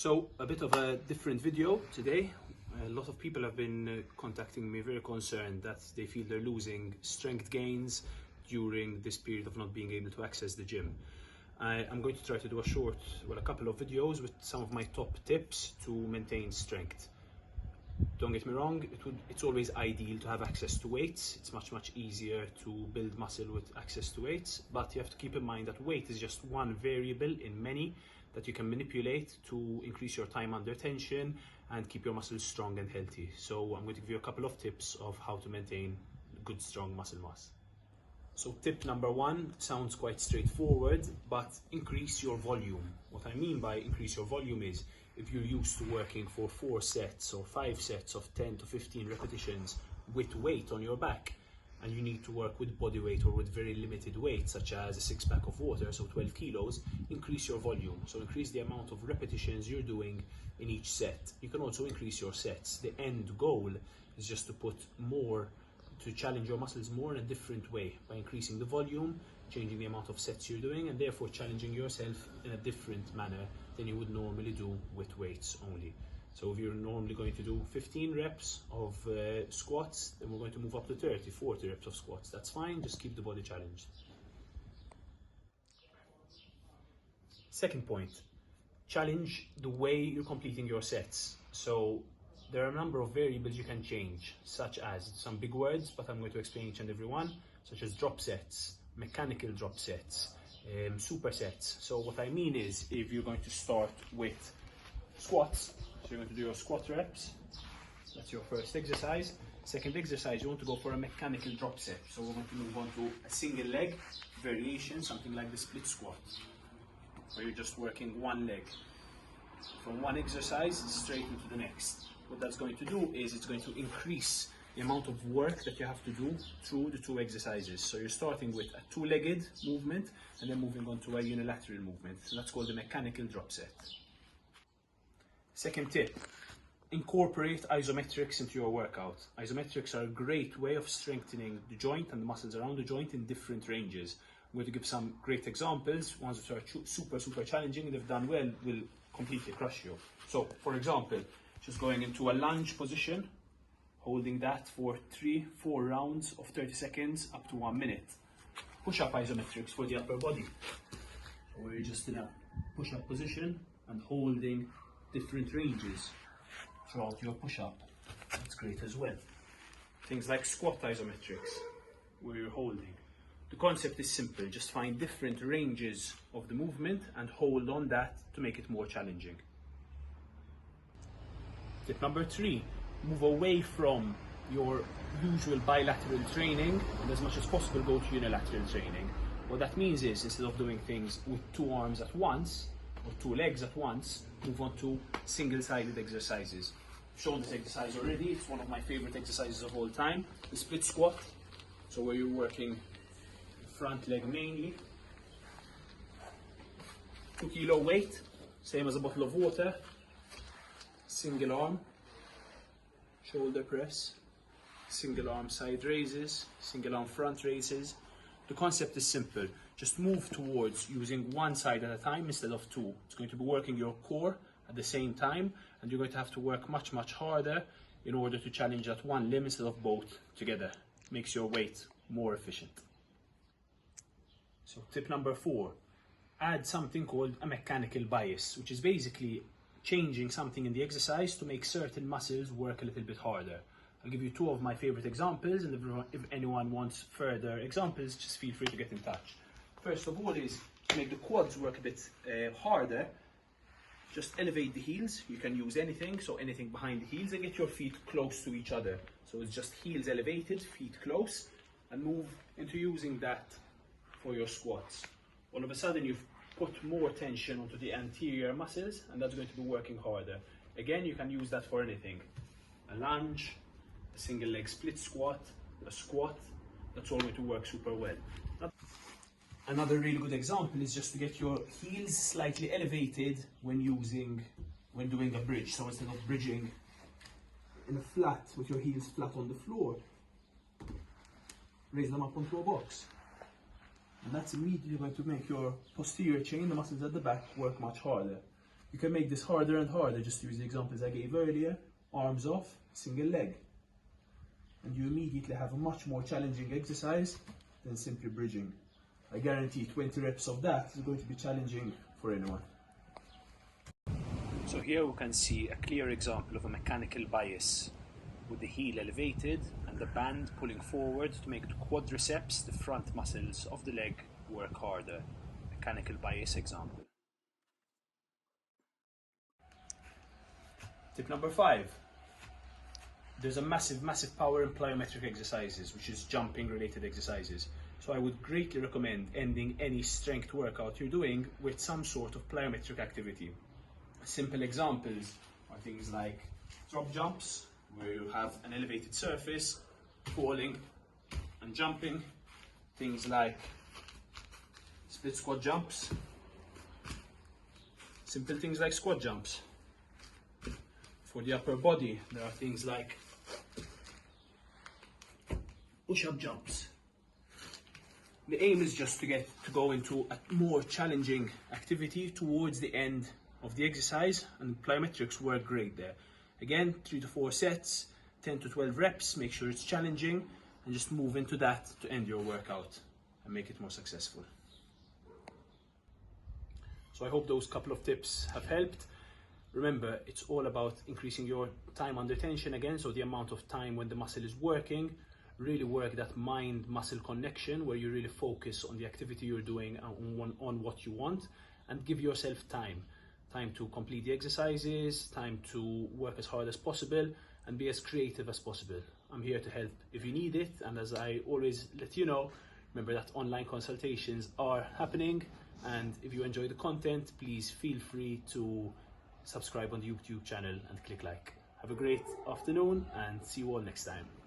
So a bit of a different video today. A lot of people have been contacting me very concerned that they feel they're losing strength gains during this period of not being able to access the gym. I'm going to try to do a couple of videos with some of my top tips to maintain strength. Don't get me wrong, it's always ideal to have access to weights. It's much easier to build muscle with access to weights, but you have to keep in mind that weight is just one variable in many that you can manipulate to increase your time under tension and keep your muscles strong and healthy. So I'm going to give you a couple of tips of how to maintain good strong muscle mass. So tip number one sounds quite straightforward, but increase your volume. What I mean by increase your volume is if you're used to working for 4 sets or 5 sets of 10 to 15 repetitions with weight on your back, and you need to work with body weight or with very limited weight, such as a 6-pack of water, so 12 kilos, increase your volume. So increase the amount of repetitions you're doing in each set. You can also increase your sets. The end goal is just to challenge your muscles more in a different way by increasing the volume, changing the amount of sets you're doing, and therefore challenging yourself in a different manner than you would normally do with weights only. So if you're normally going to do 15 reps of squats, then we're going to move up to 30, 40 reps of squats. That's fine, just keep the body challenged. Second point, challenge the way you're completing your sets. So there are a number of variables you can change, such as some big words, but I'm going to explain each and every one, such as drop sets, mechanical drop sets, supersets. So what I mean is, if you're going to start with squats, so you're going to do your squat reps, that's your first exercise. Second exercise, you want to go for a mechanical drop set. So we're going to move on to a single leg variation, something like the split squat, where you're just working one leg. From one exercise straight into the next. What that's going to do is it's going to increase the amount of work that you have to do through the 2 exercises. So you're starting with a 2-legged movement and then moving on to a unilateral movement. So that's called the mechanical drop set. Second tip, incorporate isometrics into your workout. Isometrics are a great way of strengthening the joint and the muscles around the joint in different ranges. I'm going to give some great examples. Ones which are super challenging and if done well will completely crush you. So for example, just going into a lunge position, holding that for 3-4 rounds of 30 seconds up to 1 minute. Push-up isometrics for the upper body, where you're just in a push-up position and holding different ranges throughout your push-up. That's great as well. Things like squat isometrics, where you're holding. The concept is simple, just find different ranges of the movement and hold on that to make it more challenging. Tip number 3, move away from your usual bilateral training and as much as possible go to unilateral training. What that means is, instead of doing things with 2 arms at once or 2 legs at once, move on to single-sided exercises. I've shown this exercise already, it's one of my favorite exercises of all time, the split squat. So where you're working front leg mainly, 2 kilo weight, same as a bottle of water, single arm, shoulder press, single arm side raises, single arm front raises. The concept is simple, just move towards using one side at a time instead of 2. It's going to be working your core at the same time and you're going to have to work much harder in order to challenge that one limb instead of both together. Makes your weight more efficient. So tip number 4, add something called a mechanical bias, which is basically changing something in the exercise to make certain muscles work a little bit harder. I'll give you 2 of my favorite examples, and if anyone wants further examples, just feel free to get in touch. First of all is to make the quads work a bit harder. Just elevate the heels. You can use anything, so anything behind the heels, and get your feet close to each other. So it's just heels elevated, feet close, and move into using that for your squats. All of a sudden you've put more tension onto the anterior muscles and that's going to be working harder. Again, you can use that for anything. A lunge, a single leg split squat, a squat, that's all going to work super well. Another really good example is just to get your heels slightly elevated when doing a bridge. So instead of bridging in a flat with your heels flat on the floor, raise them up onto a box. And that's immediately going to make your posterior chain, the muscles at the back, work much harder. You can make this harder and harder. Just to use the examples I gave earlier, arms off, single leg. And you immediately have a much more challenging exercise than simply bridging. I guarantee 20 reps of that is going to be challenging for anyone. So here we can see a clear example of a mechanical bias, with the heel elevated and the band pulling forward to make the quadriceps, the front muscles of the leg, work harder. Mechanical bias example. Tip number 5. There's a massive power in plyometric exercises, which is jumping related exercises. So I would greatly recommend ending any strength workout you're doing with some sort of plyometric activity. Simple examples are things like drop jumps, where you have an elevated surface, falling and jumping. Things like split squat jumps. Simple things like squat jumps. For the upper body, there are things like push-up jumps. The aim is just to go into a more challenging activity towards the end of the exercise, and plyometrics work great there. Again, 3 to 4 sets, 10 to 12 reps, make sure it's challenging, and just move into that to end your workout and make it more successful. So I hope those couple of tips have helped. Remember, it's all about increasing your time under tension again, so the amount of time when the muscle is working. Really work that mind-muscle connection, where you really focus on the activity you're doing and on what you want, and give yourself time to complete the exercises, time to work as hard as possible, and be as creative as possible. I'm here to help if you need it, and as I always let you know, remember that online consultations are happening, and if you enjoy the content, please feel free to subscribe on the YouTube channel and click like. Have a great afternoon, and see you all next time.